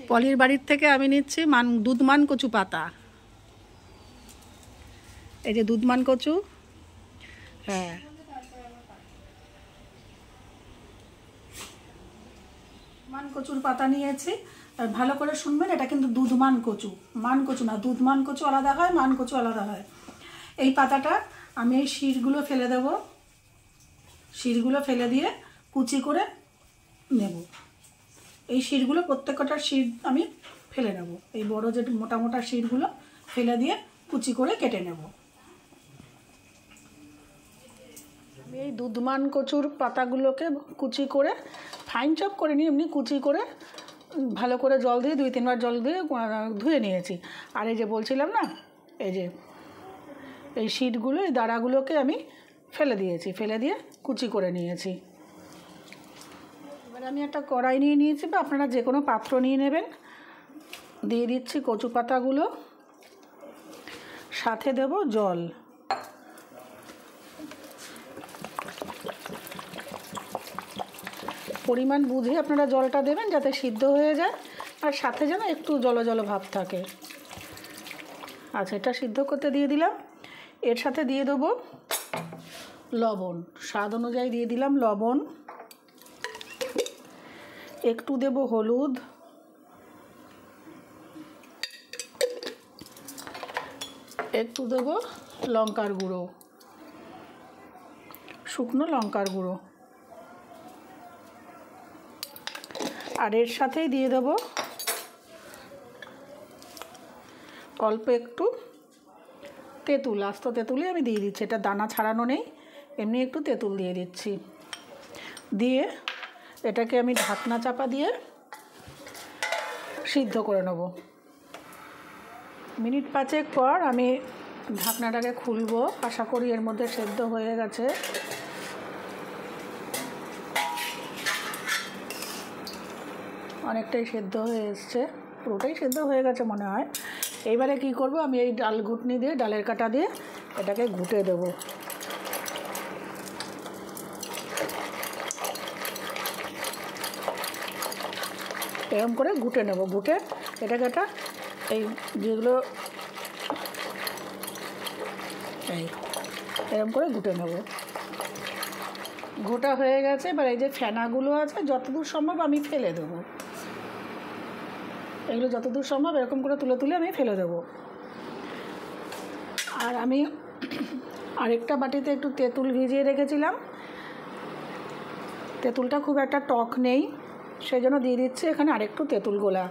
পলির বাড়ির থেকে আমি নিচ্ছি দুধমান কচু পাতা। এই যে দুধমান কচু, হ্যাঁ মান কচুর পাতা নিয়েছি। আর ভালো করে শুনবেন, এটা কিন্তু দুধমান কচু, মান কচু না। দুধমান কচু আলাদা হয়, মান কচু আলাদা হয়। এই পাতাটা আমি এই শিরগুলো ফেলে দেব, শিরগুলো ফেলে দিয়ে কুচি করে নেব। এই শিরগুলো প্রত্যেকটার শির আমি ফেলে নেব। এই বড় যে মোটা মোটা শিরগুলো ফেলে দিয়ে কুচি করে কেটে নেব। আমি এই দুধমান কচুর পাতাগুলোকে কুচি করে ফাইন চপ করে নিয়ে এমনি কুচি করে ভালো করে জল দিয়ে 2-3 বার জল দিয়ে ধুয়ে নিয়েছি। আর এই যে বলছিলাম না, এই যে এই শিটগুলো, এই দাঁড়াগুলোকে আমি ফেলে দিয়েছি, ফেলে দিয়ে কুচি করে নিয়েছি। এবার আমি একটা কড়াই নিয়ে নিয়েছি, বা আপনারা যে কোনো পাত্র নিয়ে নেবেন। দিয়ে দিচ্ছি কচু পাতাগুলো, সাথে দেব জল। পরিমাণ বুঝে আপনারা জলটা দেবেন যাতে সিদ্ধ হয়ে যায়, আর সাথে যেন একটু জলো জলো ভাব থাকে। আচ্ছা, এটা সিদ্ধ করতে দিয়ে দিলাম। এর সাথে দিয়ে দেবো লবণ, স্বাদ অনুযায়ী দিয়ে দিলাম লবণ। একটু দেব হলুদ, একটু দেব লঙ্কার গুঁড়ো, শুকনো লঙ্কার গুঁড়ো। আর এর সাথেই দিয়ে দেব অল্প একটু তেঁতুল, আস্ত তেঁতুলই আমি দিয়ে দিচ্ছি। এটা দানা ছাড়ানো নেই, এমনি একটু তেঁতুল দিয়ে দিচ্ছি। দিয়ে এটাকে আমি ঢাকনা চাপা দিয়ে সিদ্ধ করে নেব। মিনিট 5 পর আমি ঢাকনাটাকে খুলবো। আশা করি এর মধ্যে সেদ্ধ হয়ে গেছে। অনেকটাই সেদ্ধ হয়ে এসছে, পুরোটাই সেদ্ধ হয়ে গেছে মনে হয়। এইবারে কি করব, আমি এই ডাল ঘুটনি দিয়ে, ডালের কাটা দিয়ে এটাকে ঘুটে দেব। এরকম করে ঘুটে নেব। ঘুটে এটাকে একটা এই যেগুলো এই এরকম করে ঘুটে নেব। ঘোটা হয়ে গেছে। এবার এই যে ফেনাগুলো আছে যতদূর সম্ভব আমি ফেলে দেবো। এগুলো যতদূর সম্ভব এরকম করে তুলে তুলে আমি ফেলে দেবো। আর আমি আরেকটা বাটিতে একটু তেঁতুল ভিজিয়ে রেখেছিলাম। তেঁতুলটা খুব একটা টক নেই, সেই জন্য দিয়ে দিচ্ছি এখানে আরেকটু তেঁতুল গোলা।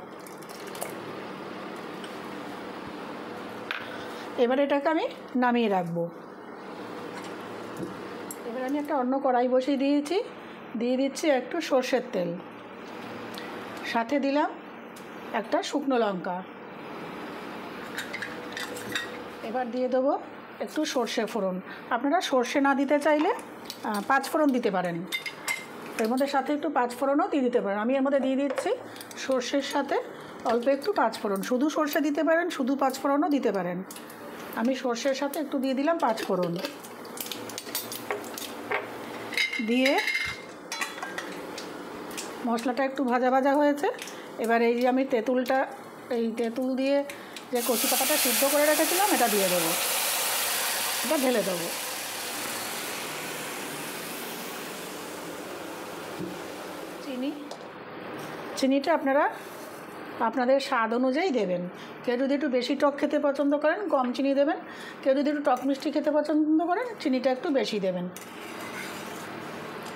এবার এটাকে আমি নামিয়ে রাখবো। এবার আমি একটা অন্য কড়াই বসিয়ে দিয়েছি। দিয়ে দিচ্ছি একটু সর্ষের তেল, সাথে দিলাম একটা শুকনো লঙ্কা। এবার দিয়ে দেবো একটু সর্ষে ফোড়ন। আপনারা সর্ষে না দিতে চাইলে 5 ফোড়ন দিতে পারেন। এর মধ্যে সাথে একটু 5 ফোড়নও দিয়ে দিতে পারেন। আমি এর মধ্যে দিয়ে দিচ্ছি সর্ষের সাথে অল্প একটু 5 ফোড়ন। শুধু সর্ষে দিতে পারেন, শুধু 5 ফোড়নও দিতে পারেন। আমি সর্ষের সাথে একটু দিয়ে দিলাম 5 ফোড়ন। দিয়ে মশলাটা একটু ভাজা ভাজা হয়েছে। এবার এই যে আমি তেঁতুলটা, এই তেঁতুল দিয়ে যে কচু পাতাটা সিদ্ধ করে রেখেছিলাম এটা দিয়ে দেবো। এটা ঢেলে দেবো। চিনিটা আপনারা আপনাদের স্বাদ অনুযায়ী দেবেন। কেউ যদি একটু বেশি টক খেতে পছন্দ করেন কম চিনি দেবেন, কেউ যদি একটু টক মিষ্টি খেতে পছন্দ করেন চিনিটা একটু বেশি দেবেন।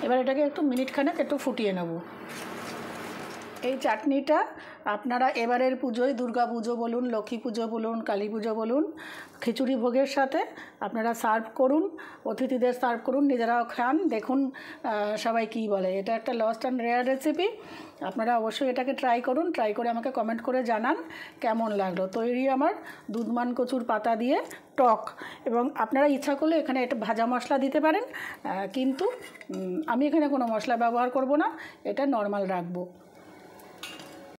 এবার এটাকে একটু মিনিটখানেক একটু ফুটিয়ে নেব। এই চাটনিটা আপনারা এবারের পুজোয়, দুর্গা পুজো বলুন, লক্ষ্মী পুজো বলুন, কালী পুজো বলুন, খিচুড়ি ভোগের সাথে আপনারা সার্ভ করুন, অতিথিদের সার্ভ করুন, নিজেরাও খান। দেখুন সবাই কী বলে। এটা একটা লস্ট অ্যান্ড রেয়ার রেসিপি। আপনারা অবশ্যই এটাকে ট্রাই করুন। ট্রাই করে আমাকে কমেন্ট করে জানান কেমন লাগলো। তৈরি আমার দুধমান কচুর পাতা দিয়ে টক। এবং আপনারা ইচ্ছা করলে এখানে একটা ভাজা মশলা দিতে পারেন, কিন্তু আমি এখানে কোনো মশলা ব্যবহার করব না, এটা নর্মাল রাখবো।